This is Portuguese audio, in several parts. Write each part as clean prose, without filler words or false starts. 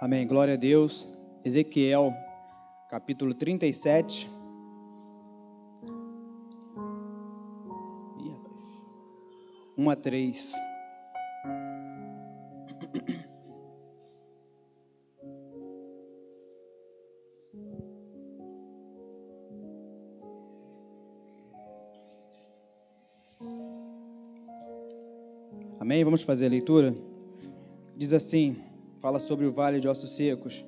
Amém. Glória a Deus. Ezequiel, capítulo 37. 1 a 3. Amém? Vamos fazer a leitura? Diz assim, fala sobre o vale de ossos secos.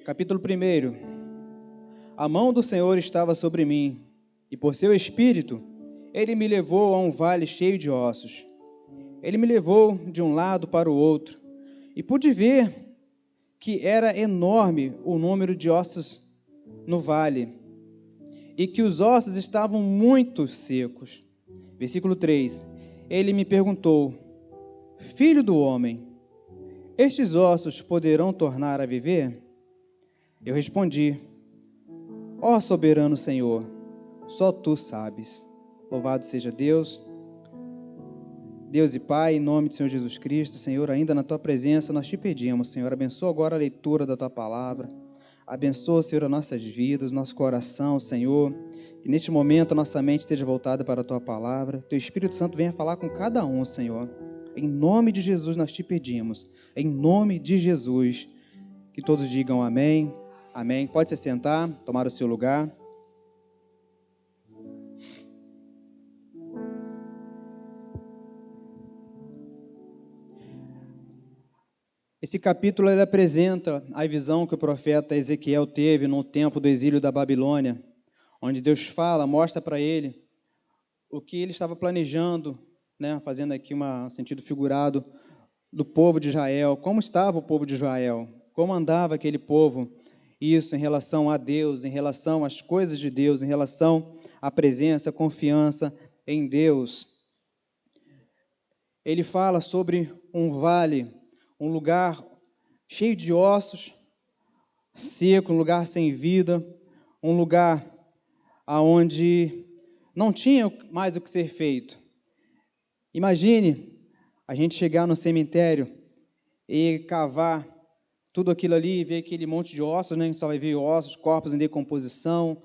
Capítulo 1. A mão do Senhor estava sobre mim, e por seu espírito, ele me levou a um vale cheio de ossos. Ele me levou de um lado para o outro, e pude ver que era enorme o número de ossos no vale, e que os ossos estavam muito secos. Versículo 3. Ele me perguntou: Filho do homem, estes ossos poderão tornar a viver? Eu respondi: Ó soberano Senhor, só tu sabes. Louvado seja Deus. Deus e Pai, em nome do Senhor Jesus Cristo, Senhor, ainda na Tua presença nós te pedimos, Senhor, abençoa agora a leitura da Tua palavra, abençoa, Senhor, as nossas vidas, nosso coração, Senhor, que neste momento a nossa mente esteja voltada para a Tua palavra, Teu Espírito Santo venha falar com cada um, Senhor, em nome de Jesus nós te pedimos, em nome de Jesus, que todos digam amém, amém. Pode se sentar, tomar o seu lugar. Esse capítulo ele apresenta a visão que o profeta Ezequiel teve no tempo do exílio da Babilônia, onde Deus fala, mostra para ele o que ele estava planejando, né, fazendo aqui um sentido figurado do povo de Israel, como estava o povo de Israel, como andava aquele povo, isso em relação a Deus, em relação às coisas de Deus, em relação à presença, à confiança em Deus. Ele fala sobre um vale, um lugar cheio de ossos, seco, um lugar sem vida, um lugar onde não tinha mais o que ser feito. Imagine a gente chegar no cemitério e cavar tudo aquilo ali e ver aquele monte de ossos, né? A gente só vai ver ossos, corpos em decomposição,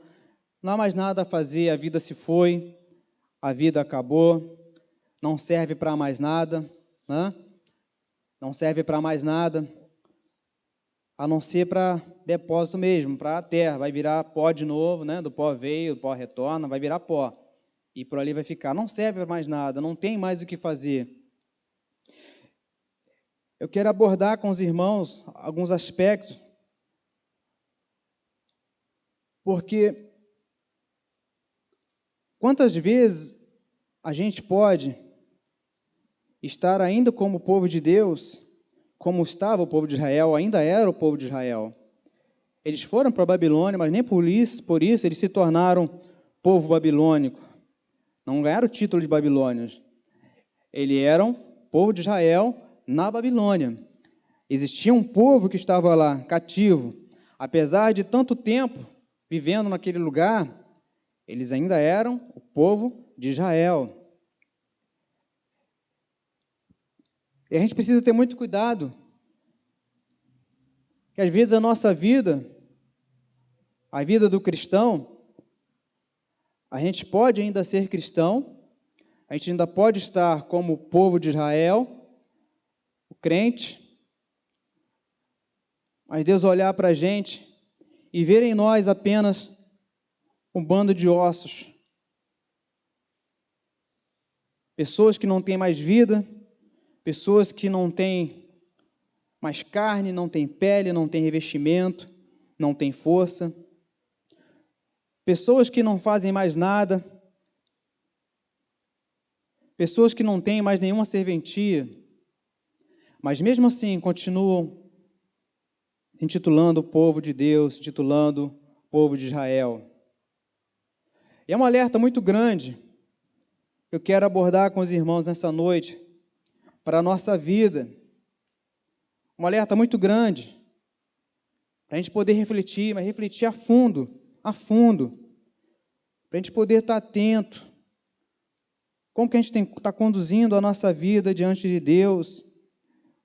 não há mais nada a fazer, a vida se foi, a vida acabou, não serve para mais nada, né? Não serve para mais nada, a não ser para depósito mesmo, para a terra, vai virar pó de novo, né? Do pó veio, do pó retorna, vai virar pó, e por ali vai ficar, não serve para mais nada, não tem mais o que fazer. Eu quero abordar com os irmãos alguns aspectos, porque quantas vezes a gente pode estar ainda como povo de Deus, como estava o povo de Israel, ainda era o povo de Israel. Eles foram para a Babilônia, mas nem por isso eles se tornaram povo babilônico. Não ganharam o título de babilônios. Eles eram povo de Israel na Babilônia. Existia um povo que estava lá, cativo. Apesar de tanto tempo vivendo naquele lugar, eles ainda eram o povo de Israel. E a gente precisa ter muito cuidado, que às vezes a nossa vida, a vida do cristão, a gente pode ainda ser cristão, a gente ainda pode estar como o povo de Israel, o crente, mas Deus olhar para a gente e ver em nós apenas um bando de ossos, pessoas que não têm mais vida, pessoas que não têm mais carne, não têm pele, não têm revestimento, não têm força, pessoas que não fazem mais nada, pessoas que não têm mais nenhuma serventia, mas mesmo assim continuam intitulando o povo de Deus, intitulando o povo de Israel. E é um alerta muito grande que eu quero abordar com os irmãos nessa noite, para a nossa vida. Um alerta muito grande, para a gente poder refletir, mas refletir a fundo, para a gente poder estar atento, como que a gente está conduzindo a nossa vida diante de Deus,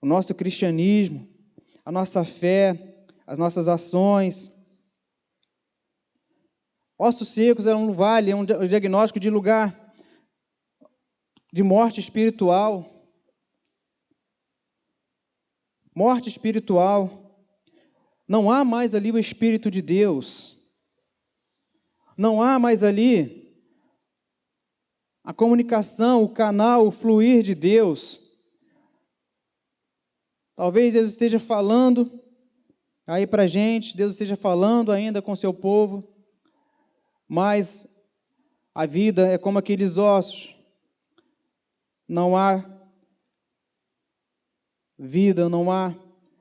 o nosso cristianismo, a nossa fé, as nossas ações. Ossos secos era um vale, um diagnóstico de lugar de morte espiritual. Morte espiritual. Não há mais ali o Espírito de Deus. Não há mais ali a comunicação, o canal, o fluir de Deus. Talvez Deus esteja falando aí para a gente, Deus esteja falando ainda com o seu povo, mas a vida é como aqueles ossos. Não há vida, não há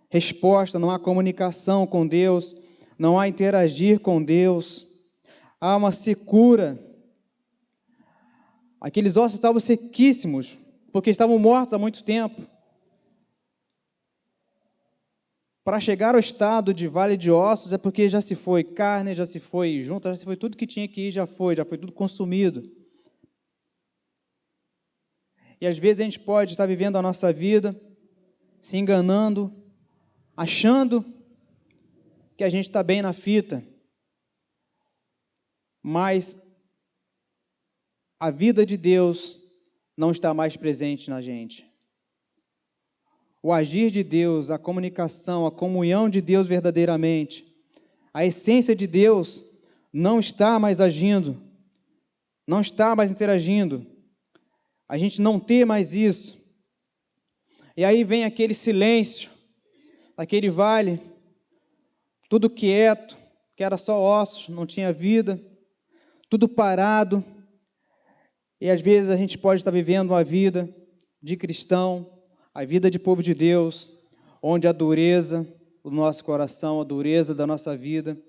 resposta, não há comunicação com Deus, não há interagir com Deus, há uma secura. Aqueles ossos estavam sequíssimos, porque estavam mortos há muito tempo. Para chegar ao estado de vale de ossos é porque já se foi carne, já se foi junta, já se foi tudo que tinha que ir, já foi tudo consumido. E às vezes a gente pode estar vivendo a nossa vida, se enganando, achando que a gente está bem na fita, mas a vida de Deus não está mais presente na gente. O agir de Deus, a comunicação, a comunhão de Deus verdadeiramente, a essência de Deus não está mais agindo, não está mais interagindo. A gente não tem mais isso. E aí vem aquele silêncio, aquele vale, tudo quieto, que era só ossos, não tinha vida, tudo parado. E às vezes a gente pode estar vivendo uma vida de cristão, a vida de povo de Deus, onde a dureza do nosso coração, a dureza da nossa vida,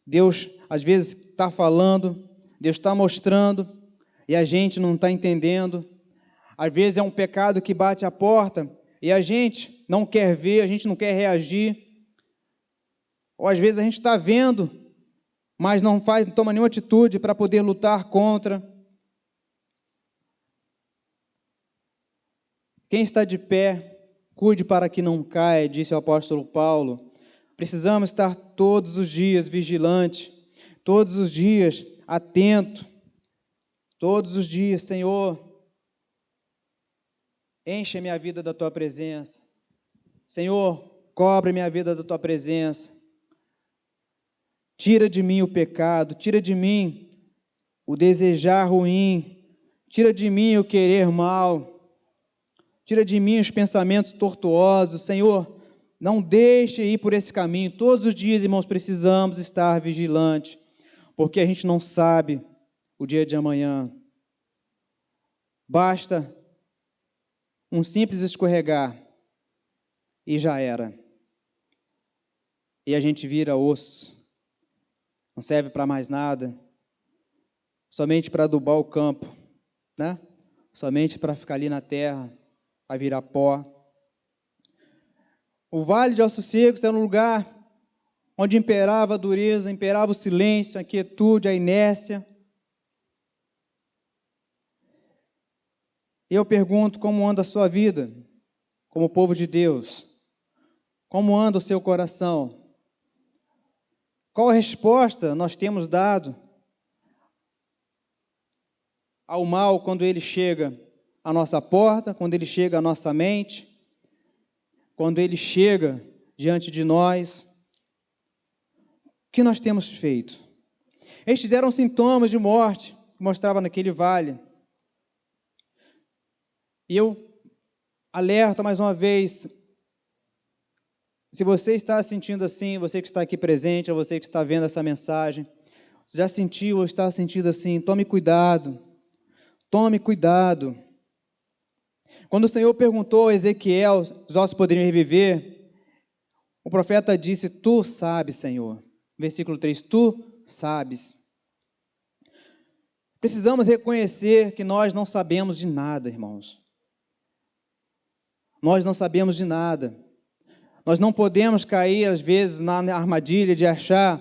Deus às vezes está falando, Deus está mostrando, e a gente não está entendendo. Às vezes é um pecado que bate a porta, e a gente não quer ver, a gente não quer reagir. Ou às vezes a gente está vendo, mas não toma nenhuma atitude para poder lutar contra. Quem está de pé, cuide para que não caia, disse o apóstolo Paulo. Precisamos estar todos os dias vigilantes, todos os dias atento, todos os dias, Senhor, enche a minha vida da Tua presença. Senhor, cobre minha vida da Tua presença. Tira de mim o pecado, tira de mim o desejar ruim, tira de mim o querer mal. Tira de mim os pensamentos tortuosos. Senhor, não deixe ir por esse caminho. Todos os dias, irmãos, precisamos estar vigilantes, porque a gente não sabe o dia de amanhã. Basta um simples escorregar e já era. E a gente vira osso. Não serve para mais nada. Somente para adubar o campo, né? Somente para ficar ali na terra. Vai virar pó. O vale de ossos secos era um lugar onde imperava a dureza, imperava o silêncio, a quietude, a inércia. E eu pergunto, como anda a sua vida, como povo de Deus? Como anda o seu coração? Qual a resposta nós temos dado ao mal quando ele chega à nossa porta, quando ele chega à nossa mente, quando ele chega diante de nós? O que nós temos feito? Estes eram sintomas de morte que mostrava naquele vale. E eu alerto mais uma vez, se você está sentindo assim, você que está aqui presente, ou você que está vendo essa mensagem, você já sentiu ou está sentindo assim, tome cuidado, tome cuidado. Quando o Senhor perguntou a Ezequiel se os ossos poderiam reviver, o profeta disse, tu sabes, Senhor. Versículo 3, tu sabes. Precisamos reconhecer que nós não sabemos de nada, irmãos. Nós não sabemos de nada. Nós não podemos cair, às vezes, na armadilha de achar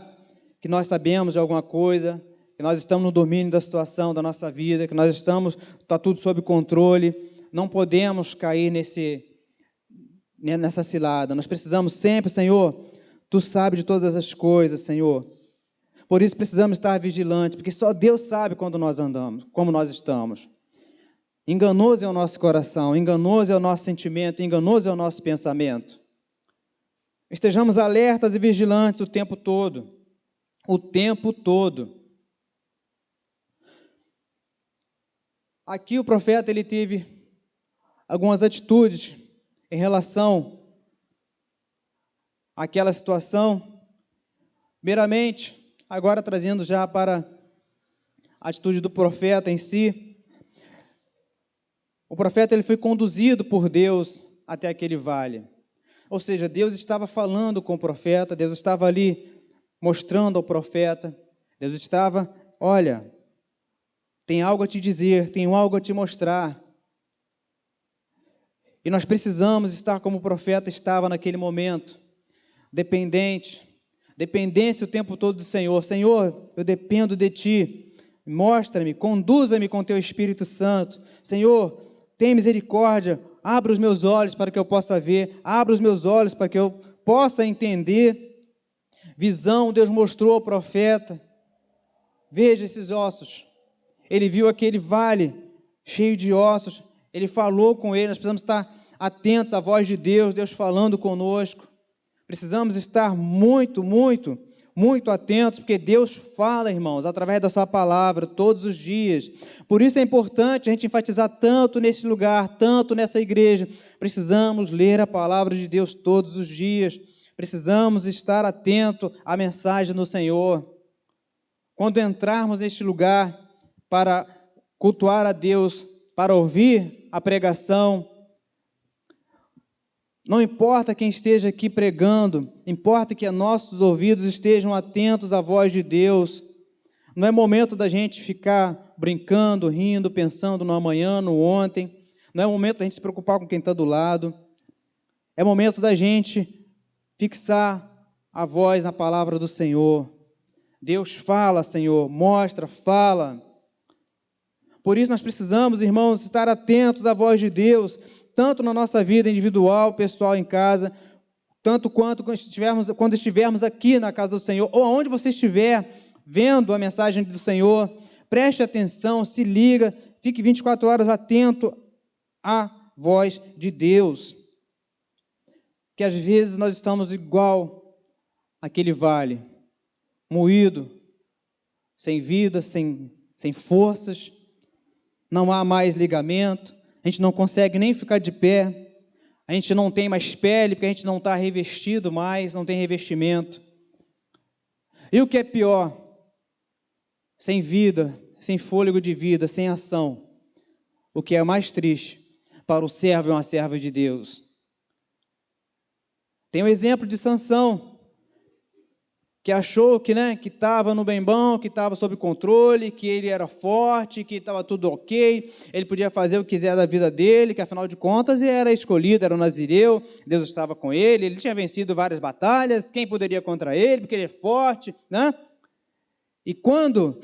que nós sabemos de alguma coisa, que nós estamos no domínio da situação da nossa vida, que nós está tudo sob controle. Não podemos cair nessa cilada. Nós precisamos sempre, Senhor, Tu sabes de todas as coisas, Senhor. Por isso precisamos estar vigilantes, porque só Deus sabe quando nós andamos, como nós estamos. Enganoso é o nosso coração, enganoso é o nosso sentimento, enganoso é o nosso pensamento. Estejamos alertas e vigilantes o tempo todo. O tempo todo. Aqui o profeta ele teve algumas atitudes em relação àquela situação. Primeiramente, agora trazendo já para a atitude do profeta em si. O profeta ele foi conduzido por Deus até aquele vale. Ou seja, Deus estava falando com o profeta, Deus estava ali mostrando ao profeta, Deus estava, olha, tem algo a te dizer, tem algo a te mostrar. E nós precisamos estar como o profeta estava naquele momento, dependência o tempo todo do Senhor. Senhor, eu dependo de Ti, mostra-me, conduza-me com Teu Espírito Santo. Senhor, tem misericórdia, abra os meus olhos para que eu possa ver, abra os meus olhos para que eu possa entender. Visão, Deus mostrou ao profeta, veja esses ossos. Ele viu aquele vale cheio de ossos, ele falou com ele, nós precisamos estar atentos à voz de Deus, Deus falando conosco. Precisamos estar muito atentos, porque Deus fala, irmãos, através da sua palavra, todos os dias. Por isso é importante a gente enfatizar tanto nesse lugar, tanto nessa igreja. Precisamos ler a palavra de Deus todos os dias. Precisamos estar atento à mensagem do Senhor. Quando entrarmos neste lugar para cultuar a Deus, para ouvir a pregação, não importa quem esteja aqui pregando, importa que nossos ouvidos estejam atentos à voz de Deus. Não é momento da gente ficar brincando, rindo, pensando no amanhã, no ontem. Não é momento da gente se preocupar com quem está do lado. É momento da gente fixar a voz na palavra do Senhor. Deus fala, Senhor, mostra, fala. Por isso nós precisamos, irmãos, estar atentos à voz de Deus, tanto na nossa vida individual, pessoal em casa, tanto quanto quando estivermos aqui na casa do Senhor, ou aonde você estiver vendo a mensagem do Senhor, preste atenção, se liga, fique 24 horas atento à voz de Deus. Que às vezes nós estamos igual àquele vale, moído, sem vida, sem forças, não há mais ligamento, a gente não consegue nem ficar de pé, a gente não tem mais pele, porque a gente não está revestido mais, não tem revestimento. E o que é pior? Sem vida, sem fôlego de vida, sem ação. O que é mais triste para o servo e uma serva de Deus. Tem o exemplo de Sansão, que achou que estava no bem bom, que estava sob controle, que ele era forte, que estava tudo ok, ele podia fazer o que quiser da vida dele, que afinal de contas ele era escolhido, era um nazireu, Deus estava com ele tinha vencido várias batalhas, quem poderia contra ele, porque ele é forte, né? E quando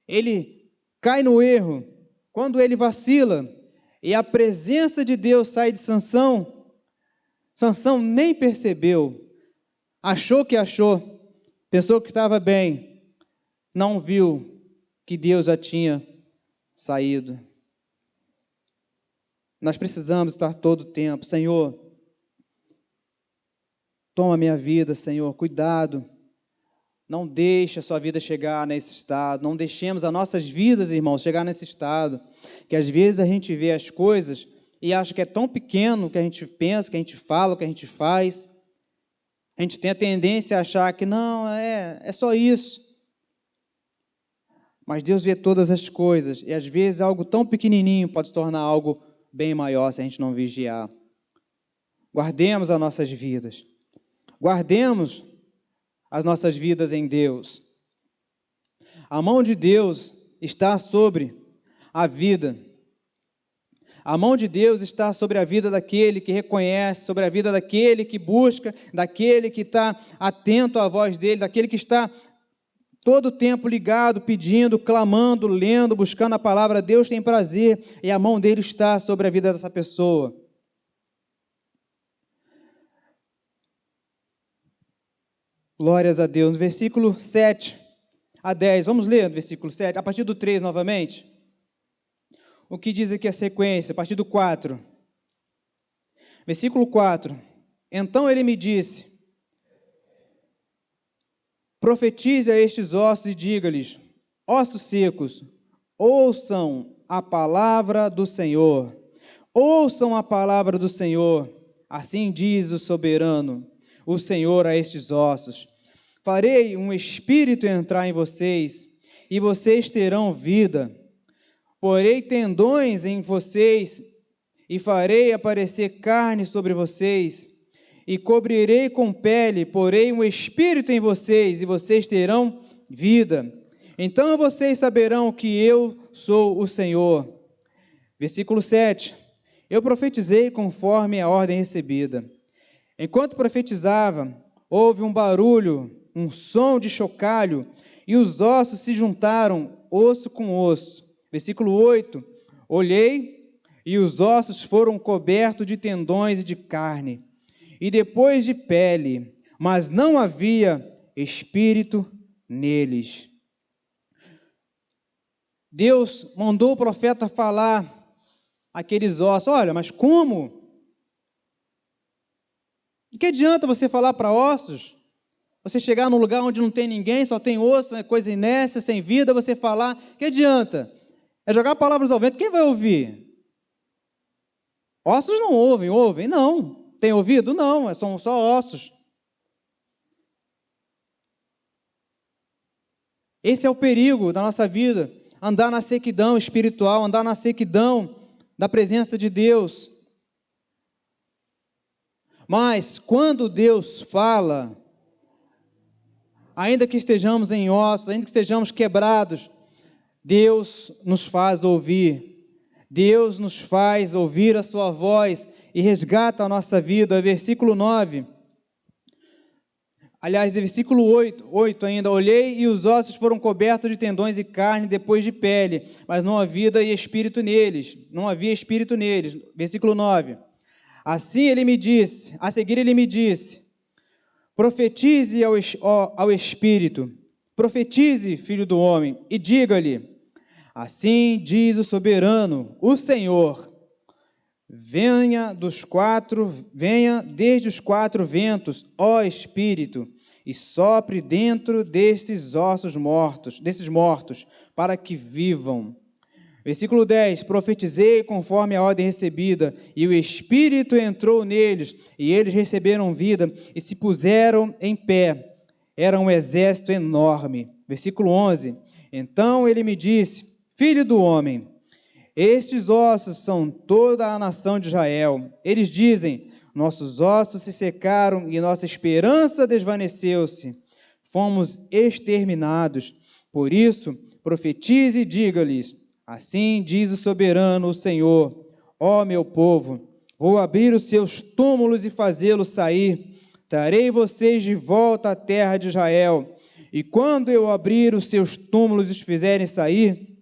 ele cai no erro, quando ele vacila, e a presença de Deus sai de Sansão, Sansão nem percebeu, achou, pensou que estava bem, não viu que Deus já tinha saído. Nós precisamos estar todo o tempo, Senhor, toma minha vida, Senhor, cuidado, não deixe a sua vida chegar nesse estado, não deixemos as nossas vidas, irmãos, chegar nesse estado, que às vezes a gente vê as coisas e acha que é tão pequeno o que a gente pensa, que a gente fala, o que a gente faz. A gente tem a tendência a achar que não, é só isso. Mas Deus vê todas as coisas, e às vezes algo tão pequenininho pode se tornar algo bem maior se a gente não vigiar. Guardemos as nossas vidas. Guardemos as nossas vidas em Deus. A mão de Deus está sobre a vida. A mão de Deus está sobre a vida daquele que reconhece, sobre a vida daquele que busca, daquele que está atento à voz dele, daquele que está todo o tempo ligado, pedindo, clamando, lendo, buscando a palavra. Deus tem prazer e a mão dele está sobre a vida dessa pessoa. Glórias a Deus. No versículo 7 a 10, vamos ler no versículo 7, a partir do 3 novamente. O que diz aqui a sequência, a partir do 4. Versículo 4. Então ele me disse: profetize a estes ossos e diga-lhes: ossos secos, ouçam a palavra do Senhor. Ouçam a palavra do Senhor. Assim diz o soberano, o Senhor, a estes ossos: farei um espírito entrar em vocês, e vocês terão vida. Porei tendões em vocês, e farei aparecer carne sobre vocês, e cobrirei com pele, porei um espírito em vocês, e vocês terão vida. Então vocês saberão que eu sou o Senhor. Versículo 7. Eu profetizei conforme a ordem recebida. Enquanto profetizava, houve um barulho, um som de chocalho, e os ossos se juntaram, osso com osso. Versículo 8. Olhei, e os ossos foram cobertos de tendões e de carne, e depois de pele, mas não havia espírito neles. Deus mandou o profeta falar aqueles ossos: olha, mas como? De que adianta você falar para ossos? Você chegar num lugar onde não tem ninguém, só tem osso, é coisa inércia, sem vida, você falar, que adianta? É jogar palavras ao vento, quem vai ouvir? Ossos não ouvem, ouvem? Não. Tem ouvido? Não, são só ossos. Esse é o perigo da nossa vida, andar na sequidão espiritual, andar na sequidão da presença de Deus. Mas quando Deus fala, ainda que estejamos em ossos, ainda que estejamos quebrados, Deus nos faz ouvir. Deus nos faz ouvir a sua voz e resgata a nossa vida. Versículo 9. Aliás, versículo 8 ainda. Olhei e os ossos foram cobertos de tendões e carne depois de pele, mas não havia espírito neles. Não havia espírito neles. Versículo 9. Assim ele me disse, a seguir ele me disse: profetize ao espírito, profetize, filho do homem, e diga-lhe: assim diz o soberano, o Senhor: venha desde os quatro ventos, ó Espírito, e sopre dentro desses ossos mortos, para que vivam. Versículo 10, profetizei conforme a ordem recebida, e o Espírito entrou neles, e eles receberam vida, e se puseram em pé. Era um exército enorme. Versículo 11, então ele me disse: filho do homem, estes ossos são toda a nação de Israel. Eles dizem: nossos ossos se secaram e nossa esperança desvaneceu-se. Fomos exterminados. Por isso, profetize e diga-lhes: assim diz o soberano, o Senhor: ó meu povo, vou abrir os seus túmulos e fazê-los sair. Trarei vocês de volta à terra de Israel. E quando eu abrir os seus túmulos e os fizerem sair,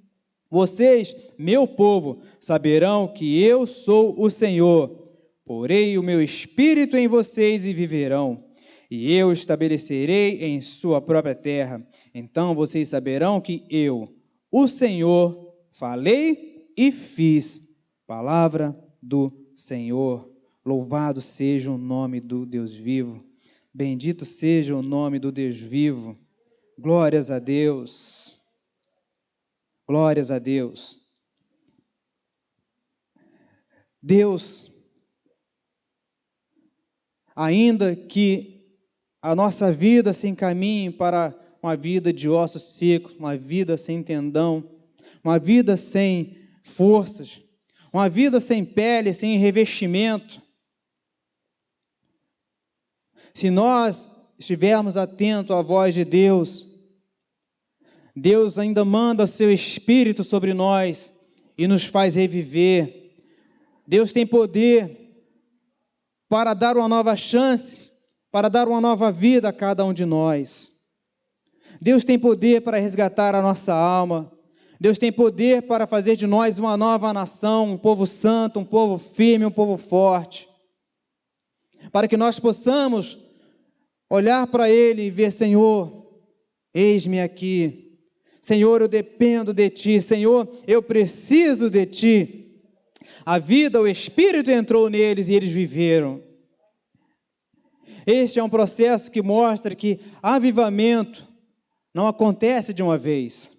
vocês, meu povo, saberão que eu sou o Senhor. Porei o meu espírito em vocês e viverão, e eu estabelecerei em sua própria terra. Então vocês saberão que eu, o Senhor, falei e fiz. Palavra do Senhor. Louvado seja o nome do Deus vivo. Bendito seja o nome do Deus vivo. Glórias a Deus. Glórias a Deus. Deus, ainda que a nossa vida se encaminhe para uma vida de ossos secos, uma vida sem tendão, uma vida sem forças, uma vida sem pele, sem revestimento, se nós estivermos atentos à voz de Deus, Deus ainda manda seu Espírito sobre nós e nos faz reviver. Deus tem poder para dar uma nova chance, para dar uma nova vida a cada um de nós. Deus tem poder para resgatar a nossa alma. Deus tem poder para fazer de nós uma nova nação, um povo santo, um povo firme, um povo forte. Para que nós possamos Olhar para Ele e ver, Senhor, eis-me aqui. Senhor, eu dependo de Ti. Senhor, eu preciso de Ti. A vida, o Espírito entrou neles e eles viveram. Este é um processo que mostra que avivamento não acontece de uma vez.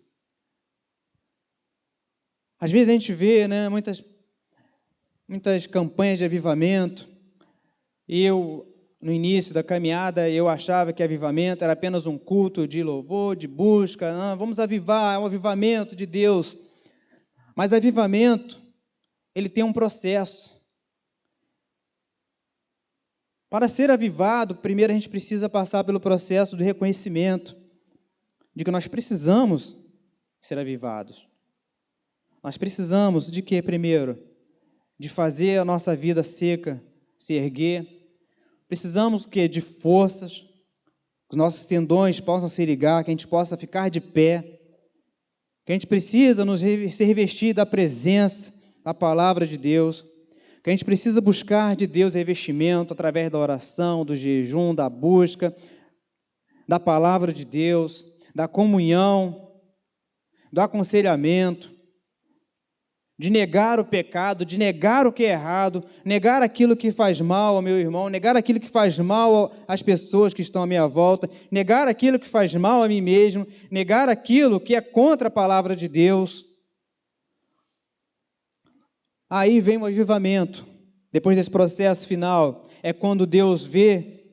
Às vezes a gente vê, né, muitas campanhas de avivamento, e eu, no início da caminhada, eu achava que avivamento era apenas um culto de louvor, de busca, vamos avivar, é um avivamento de Deus. Mas avivamento, ele tem um processo. Para ser avivado, primeiro a gente precisa passar pelo processo do reconhecimento de que nós precisamos ser avivados. Nós precisamos de quê primeiro? De fazer a nossa vida seca se erguer. Precisamos que de forças, que os nossos tendões possam se ligar, que a gente possa ficar de pé, que a gente precisa se revestir da presença, da palavra de Deus, que a gente precisa buscar de Deus revestimento através da oração, do jejum, da busca, da palavra de Deus, da comunhão, do aconselhamento, de negar o pecado, de negar o que é errado, negar aquilo que faz mal ao meu irmão, negar aquilo que faz mal às pessoas que estão à minha volta, negar aquilo que faz mal a mim mesmo, negar aquilo que é contra a palavra de Deus. Aí vem o avivamento. Depois desse processo final, é quando Deus vê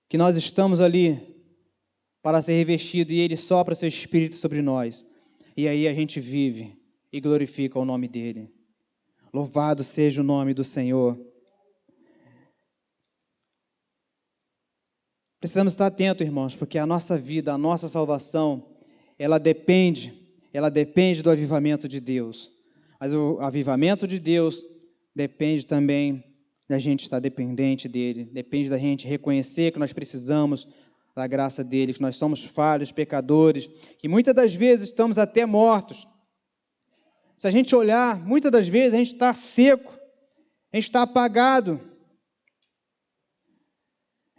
que nós estamos ali para ser revestido e Ele sopra seu Espírito sobre nós. E aí a gente vive e glorifica o nome dEle. Louvado seja o nome do Senhor. Precisamos estar atentos, irmãos, porque a nossa vida, a nossa salvação, ela depende do avivamento de Deus. Mas o avivamento de Deus depende também da gente estar dependente dEle, depende da gente reconhecer que nós precisamos da graça dEle, que nós somos falhos, pecadores, que muitas das vezes estamos até mortos. Se a gente olhar, muitas das vezes a gente está seco, a gente está apagado.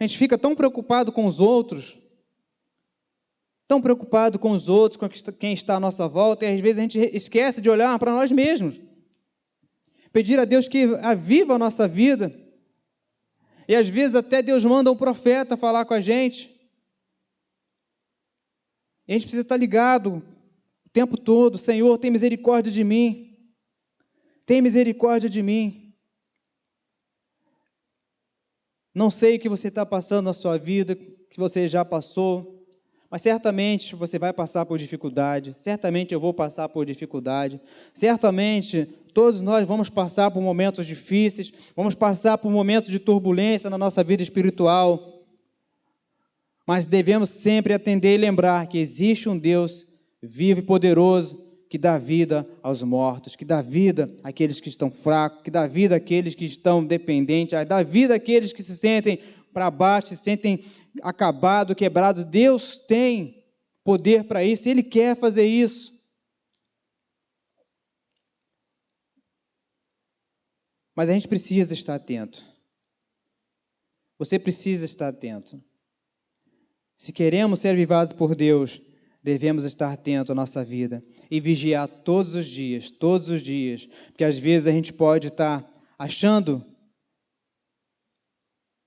A gente fica tão preocupado com os outros, com quem está à nossa volta, e às vezes a gente esquece de olhar para nós mesmos. Pedir a Deus que aviva a nossa vida. E às vezes até Deus manda um profeta falar com a gente. E a gente precisa estar ligado o tempo todo: Senhor, tem misericórdia de mim. Tem misericórdia de mim. Não sei o que você está passando na sua vida, que você já passou, mas certamente você vai passar por dificuldade, certamente eu vou passar por dificuldade, certamente todos nós vamos passar por momentos difíceis, vamos passar por momentos de turbulência na nossa vida espiritual, mas devemos sempre atender e lembrar que existe um Deus vivo e poderoso que dá vida aos mortos, que dá vida àqueles que estão fracos, que dá vida àqueles que estão dependentes, dá vida àqueles que se sentem para baixo, se sentem acabados, quebrados. Deus tem poder para isso, Ele quer fazer isso. Mas a gente precisa estar atento. Você precisa estar atento. Se queremos ser avivados por Deus, devemos estar atentos à nossa vida e vigiar todos os dias, porque às vezes a gente pode estar achando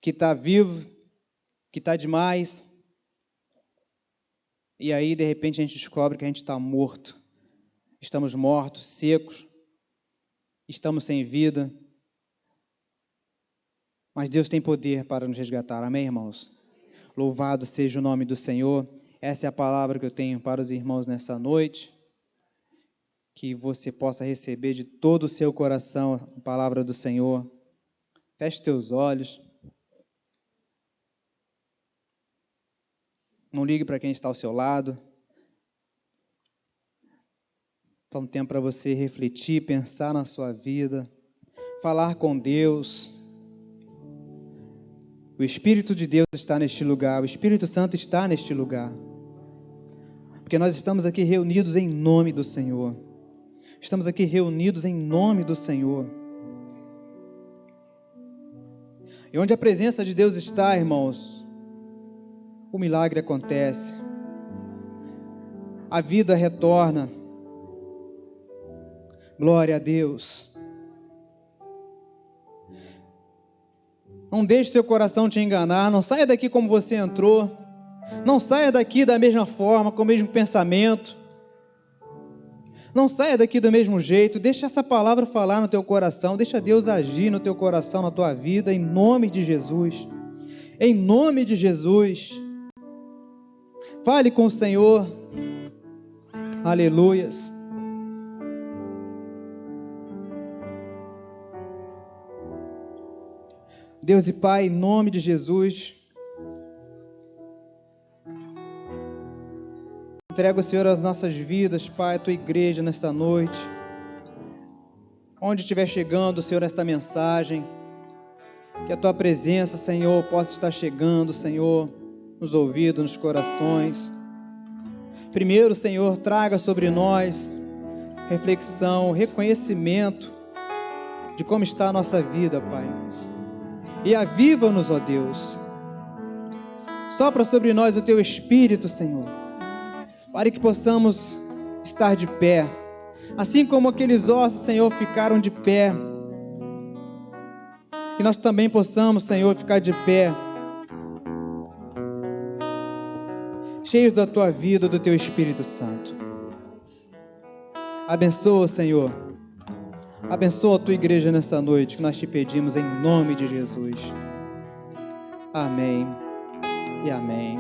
que está vivo, que está demais, e aí de repente a gente descobre que a gente está morto, estamos mortos, secos, estamos sem vida, mas Deus tem poder para nos resgatar, amém, irmãos? Louvado seja o nome do Senhor. Essa é a palavra que eu tenho para os irmãos nessa noite, que você possa receber de todo o seu coração a palavra do Senhor. Feche teus olhos. Não ligue para quem está ao seu lado. Dá um tempo para você refletir, pensar na sua vida, falar com Deus. O Espírito de Deus está neste lugar, o Espírito Santo está neste lugar. Porque nós estamos aqui reunidos em nome do Senhor. Estamos aqui reunidos em nome do Senhor. E onde a presença de Deus está, irmãos, o milagre acontece. A vida retorna. Glória a Deus. Não deixe seu coração te enganar. Não saia daqui como você entrou. Não saia daqui da mesma forma, com o mesmo pensamento. Não saia daqui do mesmo jeito. Deixa essa palavra falar no teu coração. Deixa Deus agir no teu coração, na tua vida, em nome de Jesus. Em nome de Jesus. Fale com o Senhor. Aleluias. Deus e Pai, em nome de Jesus, entrego ao Senhor as nossas vidas, Pai, a Tua igreja nesta noite. Onde estiver chegando, Senhor, esta mensagem, que a Tua presença, Senhor, possa estar chegando, Senhor, nos ouvidos, nos corações. Primeiro, Senhor, traga sobre nós reflexão, reconhecimento de como está a nossa vida, Pai. E aviva-nos, ó Deus. Sopra sobre nós o Teu Espírito, Senhor, para que possamos estar de pé. Assim como aqueles ossos, Senhor, ficaram de pé, que nós também possamos, Senhor, ficar de pé, cheios da Tua vida, do Teu Espírito Santo. Abençoa, Senhor. Abençoa a Tua igreja nessa noite, que nós te pedimos em nome de Jesus. Amém e amém.